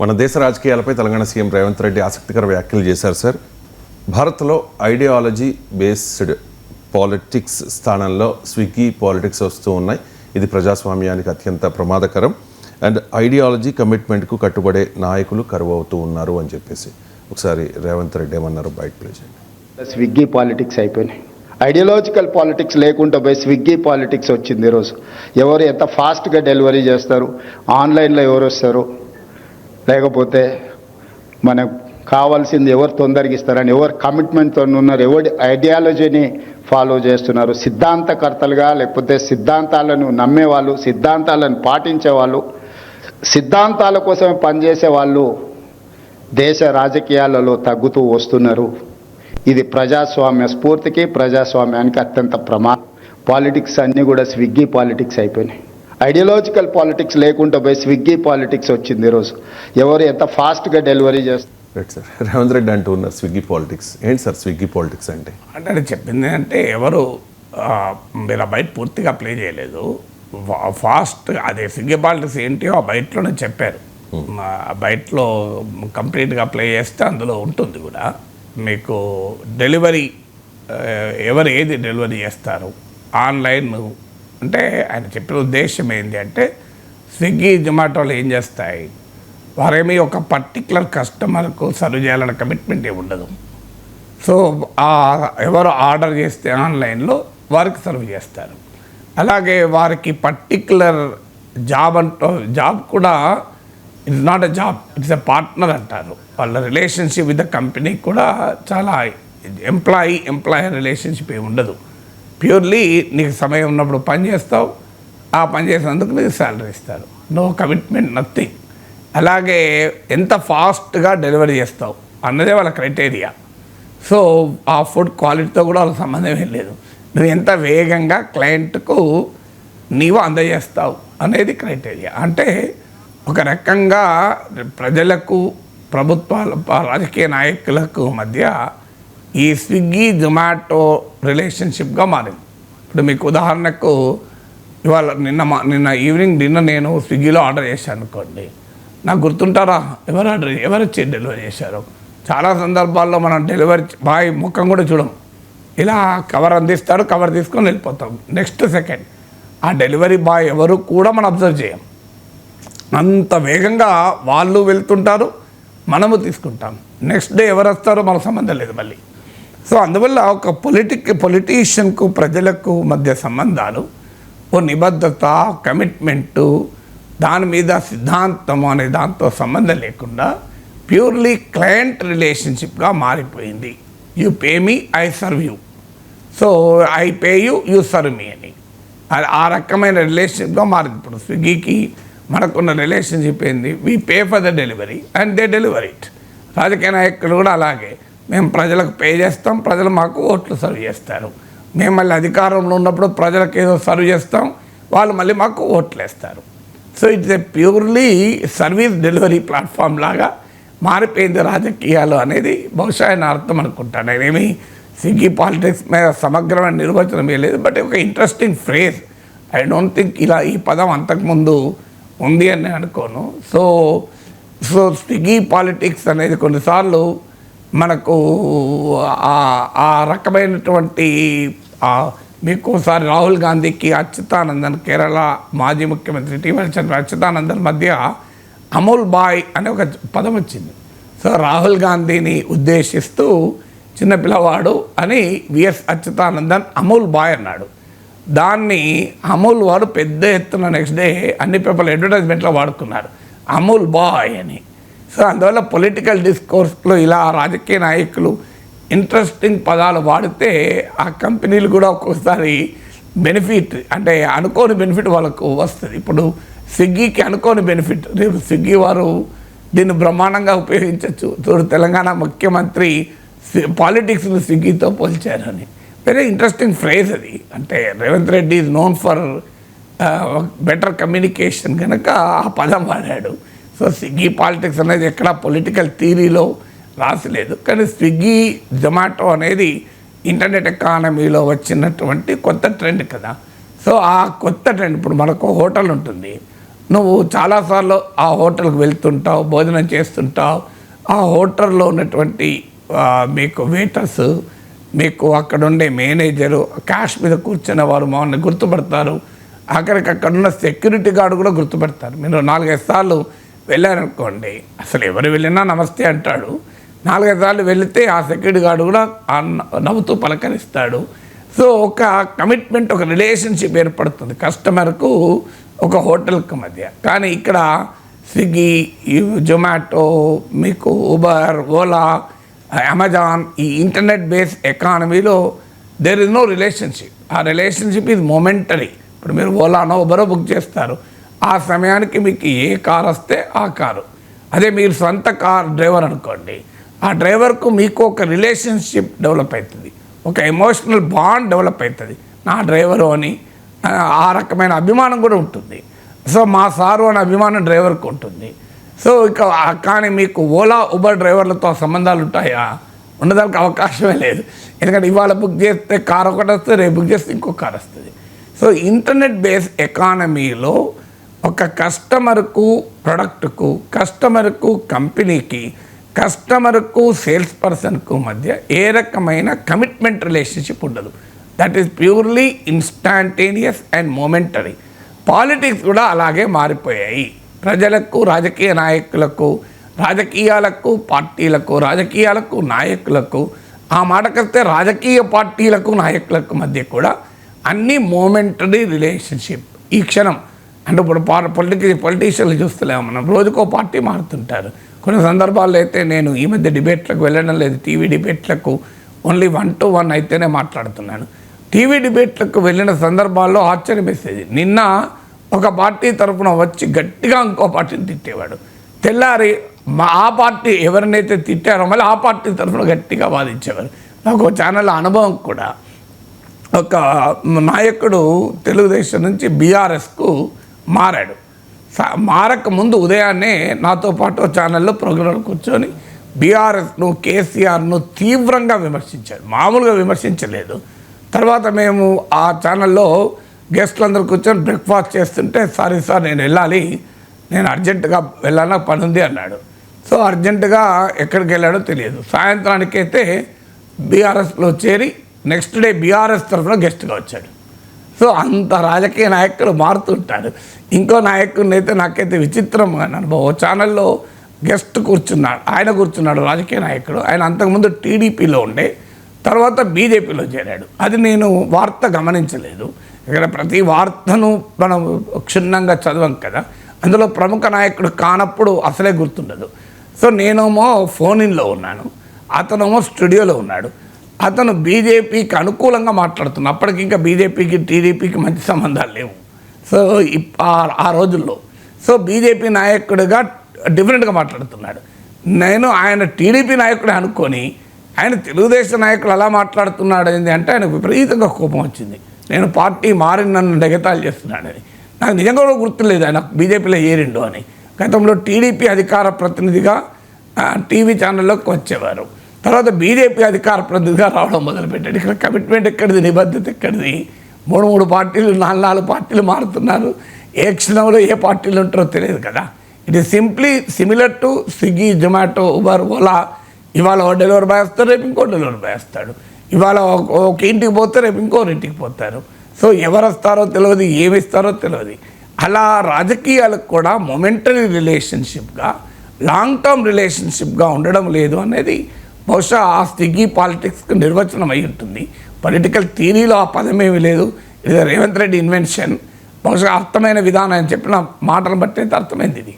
మన దేశ రాజకీయాలపై తెలంగాణ సీఎం రేవంత్ రెడ్డి ఆసక్తికర వ్యాఖ్యలు చేశారు సార్. భారత్లో ఐడియాలజీ బేస్డ్ పాలిటిక్స్ స్థానంలో స్విగ్గీ పాలిటిక్స్ వస్తూ ఉన్నాయి. ఇది ప్రజాస్వామ్యానికి అత్యంత ప్రమాదకరం అండ్ ఐడియాలజీ కమిట్మెంట్కు కట్టుబడే నాయకులు కరువు అవుతూ ఉన్నారు అని చెప్పేసి ఒకసారి రేవంత్ రెడ్డి ఏమన్నారు బయట ప్లే చేయండి. స్విగ్గీ పాలిటిక్స్ అయిపోయినాయి. ఐడియాలజికల్ పాలిటిక్స్ లేకుండా పోయి స్విగ్గీ పాలిటిక్స్ వచ్చింది. ఈరోజు ఎవరు ఎంత ఫాస్ట్గా డెలివరీ చేస్తారు, ఆన్లైన్లో ఎవరు వస్తారు, లేకపోతే మనకు కావాల్సింది ఎవరు తొందరగా ఇస్తారని, ఎవరు కమిట్మెంట్తో ఉన్నారు, ఎవరి ఐడియాలజీని ఫాలో చేస్తున్నారు, సిద్ధాంతకర్తలుగా లేకపోతే సిద్ధాంతాలను నమ్మేవాళ్ళు, సిద్ధాంతాలను పాటించేవాళ్ళు, సిద్ధాంతాల కోసమే పనిచేసే వాళ్ళు దేశ రాజకీయాలలో తగ్గుతూ వస్తున్నారు. ఇది ప్రజాస్వామ్య స్ఫూర్తికి, ప్రజాస్వామ్యానికి అత్యంత పాలిటిక్స్ అన్నీ కూడా స్విగ్గీ పాలిటిక్స్ అయిపోయినాయి. ఐడియాలజికల్ పాలిటిక్స్ లేకుండా పోయి స్విగ్గీ పాలిటిక్స్ వచ్చింది. ఈరోజు ఎవరు ఎంత ఫాస్ట్గా డెలివరీ చేస్తారు. రైట్ సార్, రేవంత్ రెడ్డి అంటూ ఉన్నారు స్విగ్గీ పాలిటిక్స్. ఏంటి సార్ స్విగ్గీ పాలిటిక్స్ అంటే? అంటే చెప్పింది అంటే ఎవరు మీరు బయట పూర్తిగా ప్లే చేయలేదు. ఫాస్ట్ అదే స్విగ్గీ పాలిటిక్స్ ఏంటి ఆ బయటలోనే చెప్పారు. బయటలో కంప్లీట్గా ప్లే చేస్తే అందులో ఉంటుంది కూడా. మీకు డెలివరీ ఎవరు ఏది డెలివరీ చేస్తారు ఆన్లైన్ అంటే ఆయన చెప్పిన ఉద్దేశం ఏంటి అంటే స్విగ్గీ జొమాటోలు ఏం చేస్తాయి, వారేమీ ఒక పర్టికులర్ కస్టమర్కు సర్వ్ చేయాలన్న కమిట్మెంట్ ఏమి ఉండదు. సో ఎవరు ఆర్డర్ చేస్తే ఆన్లైన్లో వారికి సర్వ్ చేస్తారు. అలాగే వారికి పర్టికులర్ జాబ్ కూడా it's not a job, it's a partner అంటారు. వాళ్ళ రిలేషన్షిప్ విత్ ద కంపెనీ కూడా చాలా ఎంప్లాయర్ రిలేషన్షిప్ ఏమి ఉండదు. ప్యూర్లీ నీకు సమయం ఉన్నప్పుడు పని చేస్తావు, ఆ పని చేసినందుకు నీకు శాలరీ ఇస్తారు. No commitment, nothing. అలాగే ఎంత ఫాస్ట్గా డెలివరీ చేస్తావు అన్నదే వాళ్ళ క్రైటీరియా. సో ఆ ఫుడ్ క్వాలిటీతో కూడా వాళ్ళకి సంబంధం ఏం లేదు. నువ్వు ఎంత వేగంగా క్లయింట్కు నీవు అందజేస్తావు అనేది క్రైటీరియా. అంటే ఒక రకంగా ప్రజలకు, ప్రభుత్వాల, రాజకీయ నాయకులకు మధ్య ఈ స్విగ్గీ జొమాటో రిలేషన్షిప్గా మారింది. ఇప్పుడు మీకు ఉదాహరణకు ఇవాళ నిన్న ఈవినింగ్ డిన్నర్ నేను స్విగ్గీలో ఆర్డర్ చేశాను అనుకోండి, నాకు గుర్తుంటారా ఎవరు వచ్చి డెలివరీ చేశారు? చాలా సందర్భాల్లో మనం డెలివరీ బాయ్ ముఖం కూడా చూడం, ఇలా కవర్ అందిస్తాడు, కవర్ తీసుకొని వెళ్ళిపోతాం. నెక్స్ట్ సెకండ్ ఆ డెలివరీ బాయ్ ఎవరు కూడా మనం అబ్జర్వ్ చేయం. అంత వేగంగా వాళ్ళు వెళ్తుంటారు, మనము తీసుకుంటాం. నెక్స్ట్ డే ఎవరు వస్తారో మనకు సంబంధం లేదు మళ్ళీ. సో అందువల్ల ఒక పొలిటీషియన్కు ప్రజలకు మధ్య సంబంధాలు, ఓ నిబద్ధత, కమిట్మెంటు, దాని మీద సిద్ధాంతం అనే దాంతో సంబంధం లేకుండా ప్యూర్లీ క్లయింట్ రిలేషన్షిప్గా మారిపోయింది. You pay me, I serve you. So I pay you, you serve me అని ఆ రకమైన రిలేషన్షిప్గా మారింది. ఇప్పుడు స్విగ్గీకి మనకున్న రిలేషన్షిప్ ఏంది? We pay for the delivery and they delivery it. రాజకీయ నాయకులు కూడా అలాగే, మేము ప్రజలకు పే చేస్తాం, ప్రజలు మాకు ఓట్లు సర్వ్ చేస్తారు. మేము మళ్ళీ అధికారంలో ఉన్నప్పుడు ప్రజలకు ఏదో సర్వ్ చేస్తాం, వాళ్ళు మళ్ళీ మాకు ఓట్లు వేస్తారు. So it's a purely service delivery platform లాగా మారిపోయింది రాజకీయాలు అనేది బహుశా ఆయన అర్థం అనుకుంటాను. నేనేమి స్విగ్గీ పాలిటిక్స్ మీద సమగ్రమైన నిర్వచనం లేదు, బట్ ఒక interesting phrase. I don't think ఇలా ఈ పదం అంతకుముందు ఉంది అని నేను అనుకోను. సో స్విగ్గీ పాలిటిక్స్ అనేది కొన్నిసార్లు మనకు ఆ రకమైనటువంటి మీకు ఒకసారి రాహుల్ గాంధీకి అచ్యుతానందన్, కేరళ మాజీ ముఖ్యమంత్రి ఇటీవల చంద్ర అచ్యుతానందన్ మధ్య అమూల్ బాయ్ అనే ఒక పదం వచ్చింది. సో రాహుల్ గాంధీని ఉద్దేశిస్తూ చిన్నపిల్లవాడు అని విఎస్ అచ్యుతానందన్ అమూల్ బాయ్ అన్నాడు. దాన్ని అమూల్ వాడు పెద్ద ఎత్తున నెక్స్ట్ డే అన్ని పేపర్లు అడ్వర్టైజ్మెంట్లో వాడుకున్నారు అమూల్ బాయ్ అని. సో అందువల్ల పొలిటికల్ డిస్కోర్స్లో ఇలా రాజకీయ నాయకులు ఇంట్రెస్టింగ్ పదాలు వాడితే ఆ కంపెనీలు కూడా ఒక్కొక్కసారి బెనిఫిట్, అంటే అనుకోని బెనిఫిట్ వాళ్ళకు వస్తుంది. ఇప్పుడు స్విగ్గీకి అనుకోని బెనిఫిట్, రేపు స్విగ్గీ వారు దీన్ని బ్రహ్మాండంగా ఉపయోగించవచ్చు. చూడు తెలంగాణ ముఖ్యమంత్రి పాలిటిక్స్ను స్విగ్గీతో పోల్చారని. వెరీ ఇంట్రెస్టింగ్ ఫ్రేజ్ అది. అంటే Revanth Reddy is known for better communication కనుక ఆ పదం వాడాడు. సో స్విగ్గీ పాలిటిక్స్ అనేది ఎక్కడ పొలిటికల్ థియరీలో రాసలేదు, కానీ స్విగ్గీ జొమాటో అనేది ఇంటర్నెట్ ఎకానమీలో వచ్చినటువంటి కొత్త ట్రెండ్ కదా. సో ఆ కొత్త ట్రెండ్, ఇప్పుడు మనకు హోటల్ ఉంటుంది, నువ్వు చాలాసార్లు ఆ హోటల్కి వెళ్తుంటావు, భోజనం చేస్తుంటావు. ఆ హోటల్లో ఉన్నటువంటి మీకు వెయిటర్స్, మీకు అక్కడ ఉండే మేనేజరు, క్యాష్ మీద కూర్చున్న వారు మమ్మల్ని గుర్తుపడతారు. అక్కడికి అక్కడ ఉన్న సెక్యూరిటీ గార్డు కూడా గుర్తుపడతారు. మీరు 4-5 సార్లు వెళ్ళారనుకోండి, అసలు ఎవరు వెళ్ళినా నమస్తే అంటాడు. 4-5 సార్లు వెళితే ఆ సెక్యూరిటీ గార్డు కూడా నవ్వుతూ పలకరిస్తాడు. సో ఒక కమిట్మెంట్, ఒక రిలేషన్షిప్ ఏర్పడుతుంది కస్టమర్కు ఒక హోటల్కి మధ్య. కానీ ఇక్కడ స్విగ్గీ, జొమాటో, మీకు ఉబర్, ఓలా, అమెజాన్, ఈ ఇంటర్నెట్ బేస్డ్ ఎకానమీలో దేర్ ఇస్ నో రిలేషన్షిప్. ఆ రిలేషన్షిప్ ఇది మొమెంటరీ. ఇప్పుడు మీరు ఓలానో ఉబరో బుక్ చేస్తారు, ఆ సమయానికి మీకు ఏ కార్ వస్తే ఆ కారు. అదే మీరు సొంత కార్ డ్రైవర్ అనుకోండి, ఆ డ్రైవర్కు మీకు ఒక రిలేషన్షిప్ డెవలప్ అవుతుంది, ఒక ఎమోషనల్ బాండ్ డెవలప్ అవుతుంది. నా డ్రైవరు అని ఆ రకమైన అభిమానం కూడా ఉంటుంది. సో మా సారు అనే అభిమానం డ్రైవర్కి ఉంటుంది. సో ఇక కానీ మీకు ఓలా ఉబర్ డ్రైవర్లతో సంబంధాలు ఉంటాయా? ఉండడానికి అవకాశమే లేదు. ఎందుకంటే ఇవాళ బుక్ చేస్తే కార్ ఒకటి వస్తుంది, రేపు బుక్ చేస్తే ఇంకో కార్ వస్తుంది. సో ఇంటర్నెట్ బేస్డ్ ఎకానమీలో ఒక కస్టమర్కు ప్రొడక్ట్కు, కస్టమర్కు కంపెనీకి, కస్టమర్కు సేల్స్ పర్సన్కు మధ్య ఏ రకమైన కమిట్మెంట్ రిలేషన్షిప్ ఉండదు. That is purely instantaneous and momentary. Politics కూడా అలాగే మారిపోయాయి. ప్రజలకు, రాజకీయ నాయకులకు, రాజకీయాలకు పార్టీలకు, రాజకీయాలకు నాయకులకు, ఆ మాటకొస్తే రాజకీయ పార్టీలకు నాయకులకు మధ్య కూడా అన్ని మొమెంటరీ రిలేషన్షిప్. ఈ క్షణం అంటే ఇప్పుడు పొలిటీషియన్లు చూస్తలేము మనం, రోజుకో పార్టీ మారుతుంటారు. కొన్ని సందర్భాల్లో అయితే నేను ఈ మధ్య డిబేట్లకు వెళ్ళడం లేదు, టీవీ డిబేట్లకు ఓన్లీ 1-to-1 అయితేనే మాట్లాడుతున్నాను. టీవీ డిబేట్లకు వెళ్ళిన సందర్భాల్లో ఆశ్చర్యం వేసేది. నిన్న ఒక పార్టీ తరఫున వచ్చి గట్టిగా ఇంకో పార్టీని తిట్టేవాడు, తెల్లారి ఆ పార్టీ ఎవరినైతే తిట్టారో మళ్ళీ ఆ పార్టీ తరఫున గట్టిగా వాదించేవారు. నాకు ఛానల్ అనుభవం కూడా, ఒక నాయకుడు తెలుగుదేశం నుంచి బీఆర్ఎస్కు మారాడు. మారక ముందు ఉదయాన్నే నాతో పాటు ఛానల్లో ప్రోగ్రాం కూర్చొని బీఆర్ఎస్ను, కేసీఆర్ను తీవ్రంగా విమర్శించాడు. మామూలుగా విమర్శించలేదు. తర్వాత మేము ఆ ఛానల్లో గెస్టులందరూ కూర్చొని బ్రేక్ఫాస్ట్ చేస్తుంటే, సారీ సార్ నేను వెళ్ళాలి, నేను అర్జెంటుగా వెళ్ళాలి, పని ఉంది అన్నాడు. సో అర్జెంటుగా ఎక్కడికి వెళ్ళాడో తెలియదు. సాయంత్రానికైతే బీఆర్ఎస్లో చేరి నెక్స్ట్ డే బీఆర్ఎస్ తరఫున గెస్ట్గా వచ్చాడు. సో అంత రాజకీయ నాయకులు మారుతుంటారు. ఇంకో నాయకుడిని అయితే నాకైతే విచిత్రంగా అనుభవం. ఓ ఛానల్లో గెస్ట్ కూర్చున్నాడు, ఆయన కూర్చున్నాడు రాజకీయ నాయకుడు. ఆయన అంతకుముందు టీడీపీలో ఉండే, తర్వాత బీజేపీలో చేరాడు. అది నేను వార్త గమనించలేదు. ఇక్కడ ప్రతి వార్తను మనం క్షుణ్ణంగా చదవం కదా, అందులో ప్రముఖ నాయకుడు కానప్పుడు అసలే గుర్తుండదు. సో నేనేమో ఫోన్ ఇన్లో ఉన్నాను, అతనేమో స్టూడియోలో ఉన్నాడు. అతను బీజేపీకి అనుకూలంగా మాట్లాడుతున్నాడు. అప్పటికి ఇంకా బీజేపీకి టీడీపీకి మంచి సంబంధాలు లేవు. సో ఆ రోజుల్లో సో బీజేపీ నాయకుడిగా డిఫరెంట్గా మాట్లాడుతున్నాడు. నేను ఆయన టీడీపీ నాయకుడే అనుకొని ఆయన తెలుగుదేశం నాయకుడు అలా మాట్లాడుతున్నాడు ఏంటి అంటే ఆయనకు విపరీతంగా కోపం వచ్చింది. నేను పార్టీ మారి నన్ను ఎగతాళి చేస్తున్నాడని. నాకు నిజంగా కూడా గుర్తులేదు ఆయన బీజేపీలో ఏరిండు అని. గతంలో టీడీపీ అధికార ప్రతినిధిగా టీవీ ఛానల్లోకి వచ్చేవారు, తర్వాత బీజేపీ అధికార ప్రతినిధిగా రావడం మొదలుపెట్టాడు. ఇక్కడ కమిట్మెంట్ ఎక్కడిది, నిబద్ధత ఎక్కడిది? 3 పార్టీలు 4 పార్టీలు మారుతున్నారు. ఏ క్షణంలో ఏ పార్టీలు ఉంటారో తెలియదు కదా. It is simply similar to Swiggy, Zomato, Uber, Ola. ఇవాళ ఒక డెలివరీ బాయ్ వస్తాడు, రేపు ఇంకో డెలివరీ బాయ్ వస్తాడు. ఇవాళ ఒక ఇంటికి పోతే రేపు ఇంటికి పోతారు. సో ఎవరు వస్తారో తెలియదు, ఏమి ఇస్తారో తెలియదు. అలా రాజకీయాలకు కూడా మొమెంటరీ రిలేషన్షిప్గా, లాంగ్ టర్మ్ రిలేషన్షిప్గా ఉండడం లేదు అనేది బహుశా ఆ స్విగ్గీ పాలిటిక్స్కి నిర్వచనం అయి ఉంటుంది. పొలిటికల్ థియరీలో ఆ పదమేమీ లేదు, ఇది రేవంత్ రెడ్డి ఇన్వెన్షన్. బహుశా అర్థమైన విధానం అని చెప్పిన మాటలు బట్టి అయితే అర్థమైంది ఇది.